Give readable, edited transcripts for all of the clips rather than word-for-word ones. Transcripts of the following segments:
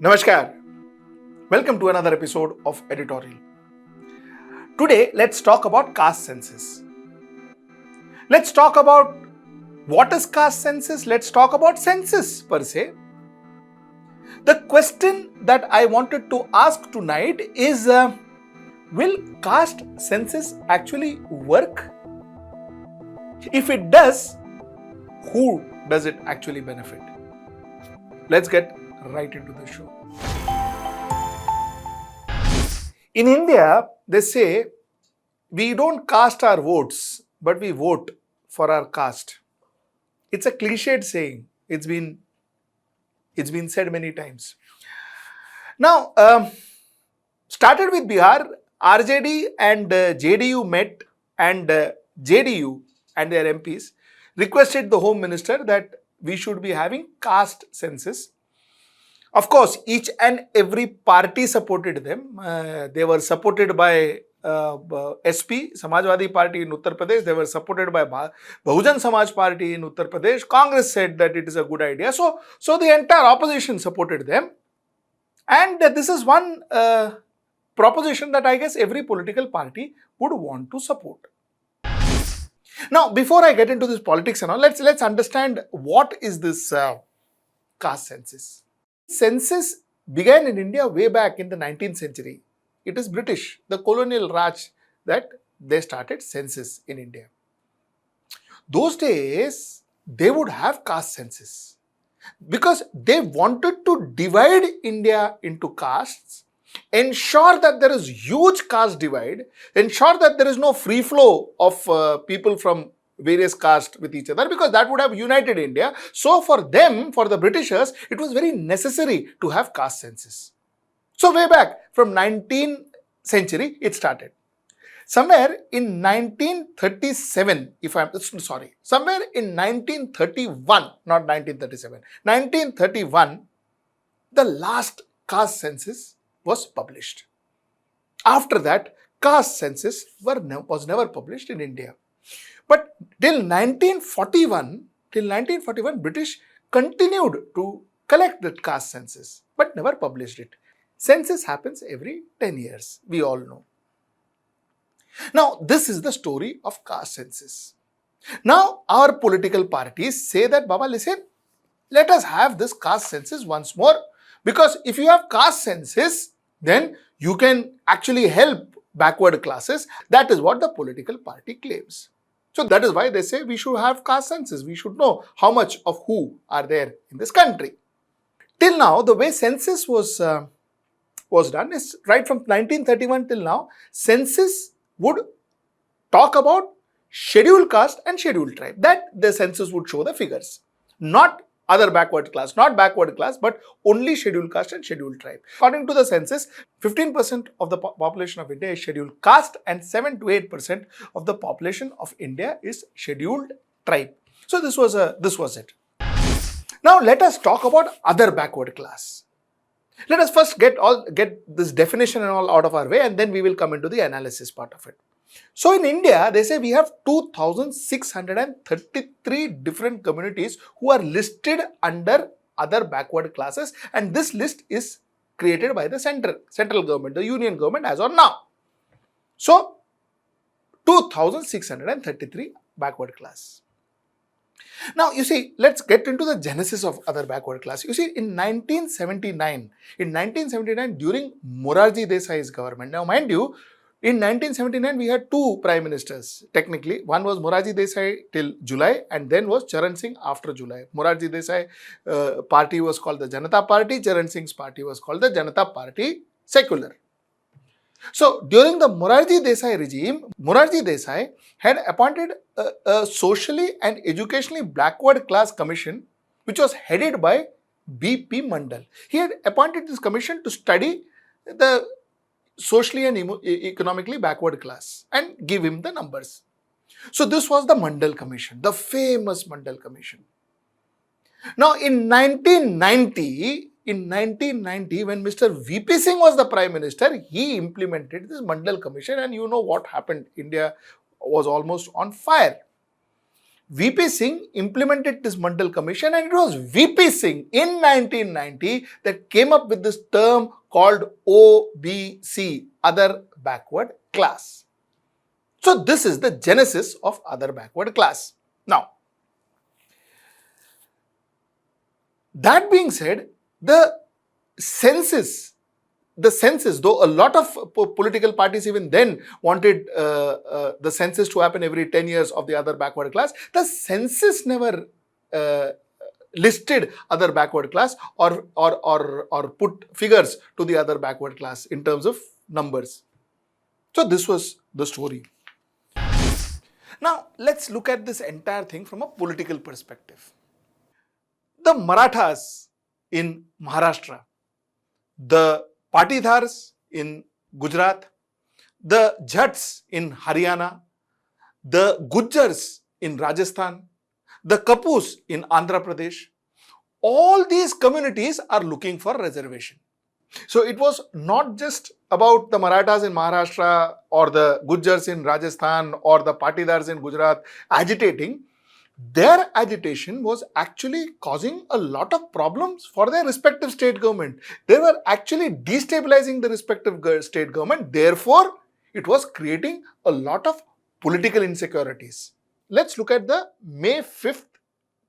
Namaskar. Welcome to another episode of Editorial. Today, let's talk about caste census. Let's talk about what is caste census. Let's talk about census per se. The question that I wanted to ask tonight is, will caste census actually work? If it does, who does it actually benefit? Let's get right into the show. In India, they say we don't cast our votes, but we vote for our caste. It's a cliched saying. It's been said many times. Now, started with Bihar, RJD and JDU met, and JDU and their MPs requested the Home Minister that we should be having caste census. Of course, each and every party supported them. They were supported by SP, Samajwadi Party in Uttar Pradesh. They were supported by Bahujan Samaj Party in Uttar Pradesh. Congress said that it is a good idea. So the entire opposition supported them. And this is one proposition that I guess every political party would want to support. Now, before I get into this politics and all, let's understand what is this caste census. Census began in India way back in the 19th century. It is British, the colonial Raj, that they started census in India. Those days, they would have caste census because they wanted to divide India into castes, ensure that there is huge caste divide, ensure that there is no free flow of people from various castes with each other, because that would have united India. So for them, for the Britishers, it was very necessary to have caste census. So way back from 19th century, it started. Somewhere in 1937, somewhere in 1931, not 1937, 1931, the last caste census was published. After that, caste census was never published in India. But till 1941, British continued to collect that caste census, but never published it. Census happens every 10 years, we all know. Now, this is the story of caste census. Now, our political parties say that, Baba, listen, let us have this caste census once more, because if you have caste census, then you can actually help backward classes. That is what the political party claims. So that is why they say we should have caste census. We should know how much of who are there in this country. Till now, the way census was done is right from 1931 till now. Census would talk about scheduled caste and scheduled tribe. That the census would show the figures, not other backward class, but only scheduled caste and scheduled tribe. According to the census, 15% of the population of India is scheduled caste and 7 to 8% of the population of India is scheduled tribe. So this was it. Now let us talk about other backward class. Let us first get this definition and all out of our way, and then we will come into the analysis part of it. So in India, they say we have 2,633 different communities who are listed under other backward classes, and this list is created by the central government, the union government as on now. So 2,633 backward class. Now, you see, let's get into the genesis of other backward class. You see, in 1979, during Morarji Desai's government, now mind you, in 1979, we had two prime ministers, technically. One was Morarji Desai till July, and then was Charan Singh after July. Morarji Desai party was called the Janata Party. Charan Singh's party was called the Janata Party Secular. So, during the Morarji Desai regime, Morarji Desai had appointed a socially and educationally backward class commission, which was headed by B.P. Mandal. He had appointed this commission to study the socially and economically backward class and give him the numbers. So this was the Mandal Commission, the famous Mandal Commission. Now in 1990, when Mr. V.P. Singh was the Prime Minister, he implemented this Mandal Commission, and you know what happened. India was almost on fire. VP Singh implemented this Mandal Commission, and it was VP Singh in 1990 that came up with this term called OBC, Other Backward Class. So this is the genesis of other backward class. Now, that being said, the census, though a lot of political parties even then wanted the census to happen every 10 years of the other backward class, the census never listed other backward class or put figures to the other backward class in terms of numbers. So this was the story. Now, let's look at this entire thing from a political perspective. The Marathas in Maharashtra, the Patidhars in Gujarat, the Jats in Haryana, the Gujjars in Rajasthan, the Kapus in Andhra Pradesh, all these communities are looking for reservation. So it was not just about the Marathas in Maharashtra or the Gujjars in Rajasthan or the Patidars in Gujarat agitating. Their agitation was actually causing a lot of problems for their respective state government. They were actually destabilizing the respective state government. Therefore, it was creating a lot of political insecurities. Let's look at the May 5th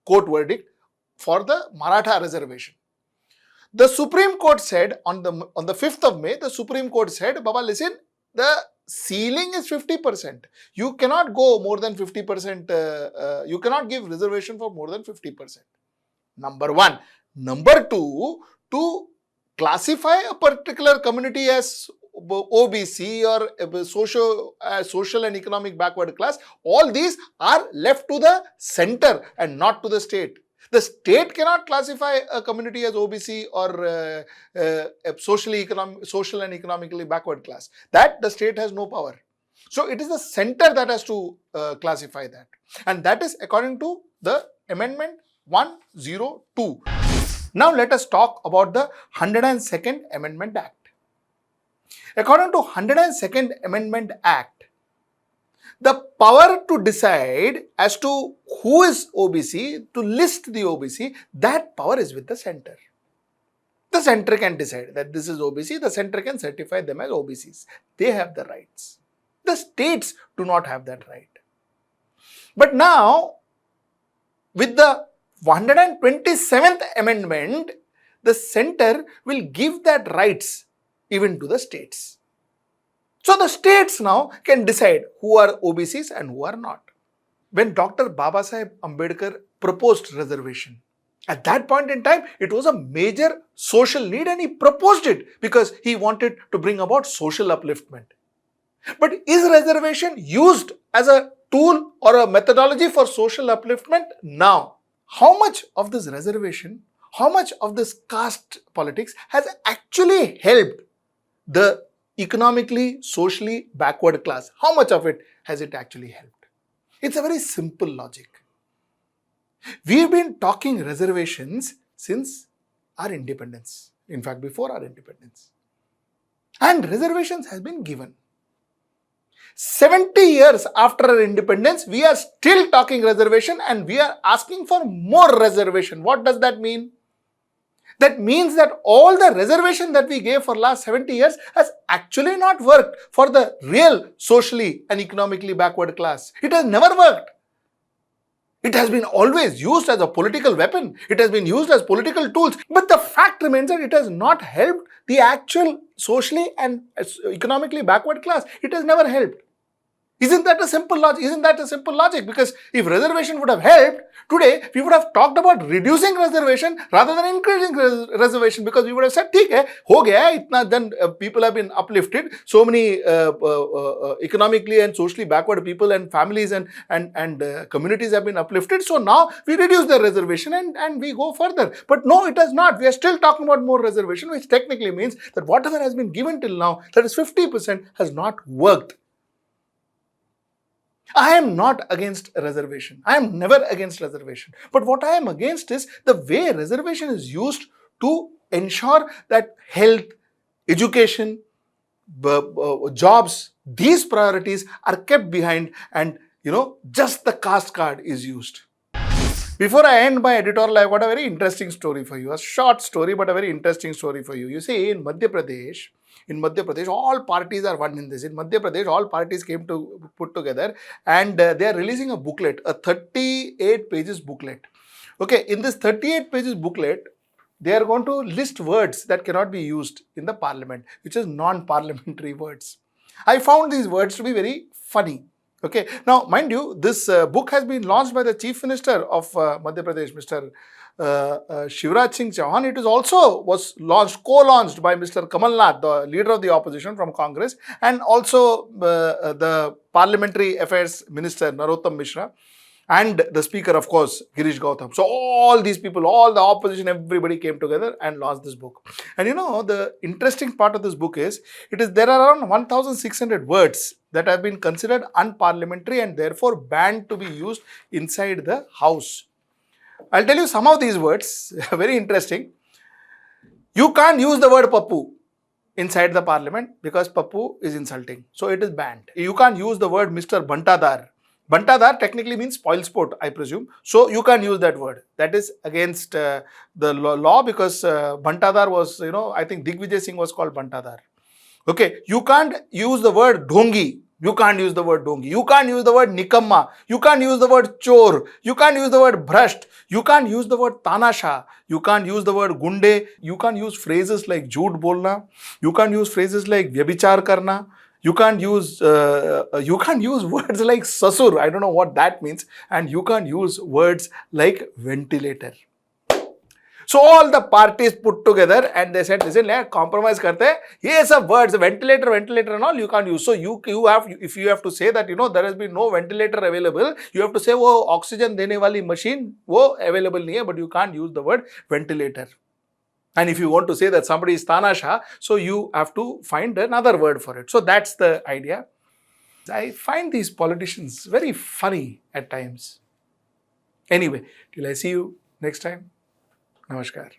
court verdict for the Maratha reservation. The Supreme Court said on the 5th of May, the Supreme Court said, Baba, listen, the ceiling is 50%. You cannot go more than 50%. You cannot give reservation for more than 50%. Number one. Number two, to classify a particular community as OBC or social and economic backward class, all these are left to the center and not to the state. The state cannot classify a community as OBC or social and economically backward class. That the state has no power. So it is the center that has to classify that. And that is according to the Amendment 102. Now let us talk about the 102nd Amendment Act. According to 102nd Amendment Act, the power to decide as to who is OBC, to list the OBC, that power is with the center. The center can decide that this is OBC, the center can certify them as OBCs. They have the rights. The states do not have that right. But now, with the 127th Amendment, the center will give that rights even to the states. So the states now can decide who are OBCs and who are not. When Dr. Babasaheb Ambedkar proposed reservation, at that point in time, it was a major social need and he proposed it because he wanted to bring about social upliftment. But is reservation used as a tool or a methodology for social upliftment? Now, how much of this reservation, how much of this caste politics has actually helped the economically, socially backward class? How much of it has it actually helped? It's a very simple logic. We've been talking reservations since our independence. In fact, before our independence. And reservations has been given. 70 years after our independence, we are still talking reservation and we are asking for more reservation. What does that mean? That means that all the reservation that we gave for last 70 years has actually not worked for the real socially and economically backward class. It has never worked. It has been always used as a political weapon. It has been used as political tools. But the fact remains that it has not helped the actual socially and economically backward class. It has never helped. Isn't that a simple logic? Because if reservation would have helped, today we would have talked about reducing reservation rather than increasing reservation, because we would have said, "ठीक है, हो गया, इतना then people have been uplifted, so many economically and socially backward people and families and communities have been uplifted, so now we reduce the reservation and we go further." But no, it has not. We are still talking about more reservation, which technically means that whatever has been given till now, that is 50%, has not worked. I am not against reservation. I am never against reservation. But what I am against is the way reservation is used to ensure that health, education, jobs, these priorities are kept behind, and just the caste card is used. Before I end my editorial, I've got a very interesting story for you. A short story, but a very interesting story for you. You see, in Madhya Pradesh, all parties are one in this. In Madhya Pradesh, all parties came to put together, and they are releasing a booklet, a 38 pages booklet. Okay, in this 38 pages booklet, they are going to list words that cannot be used in the parliament, which is non-parliamentary words. I found these words to be very funny. Okay, now mind you, this book has been launched by the Chief Minister of Madhya Pradesh, Mr. Shivraj Singh Chauhan. It is also co-launched by Mr. Kamal Nath, the leader of the opposition from Congress, and also the Parliamentary Affairs Minister Narottam Mishra, and the speaker, of course, Girish Gautam. So all these people, all the opposition, everybody came together and launched this book. And the interesting part of this book is, there are around 1,600 words that have been considered unparliamentary and therefore banned to be used inside the house. I'll tell you some of these words, very interesting. You can't use the word Pappu inside the parliament because Pappu is insulting. So it is banned. You can't use the word Mr. Bantadar. Bantadar technically means spoil sport, I presume. So you can't use that word. That is against the law because Bantadar was, I think Digvijay Singh was called Bantadar. Okay, you can't use the word dhongi. You can't use the word dhongi. You can't use the word nikamma. You can't use the word chor. You can't use the word bhrasht. You can't use the word tanasha. You can't use the word gunde. You can't use phrases like jhoot bolna. You can't use phrases like vyabhichar karna. You can't use words like sasur. I don't know what that means. And you can't use words like ventilator. So all the parties put together and they said, listen, let's compromise karte. Ye sab words, ventilator and all, you can't use. So if you have to say that, there has been no ventilator available, you have to say, wo oxygen dene wali machine, wo available nahi hai, but you can't use the word ventilator. And if you want to say that somebody is Tanasha, so you have to find another word for it. So that's the idea. I find these politicians very funny at times. Anyway, till I see you next time. Namaskar.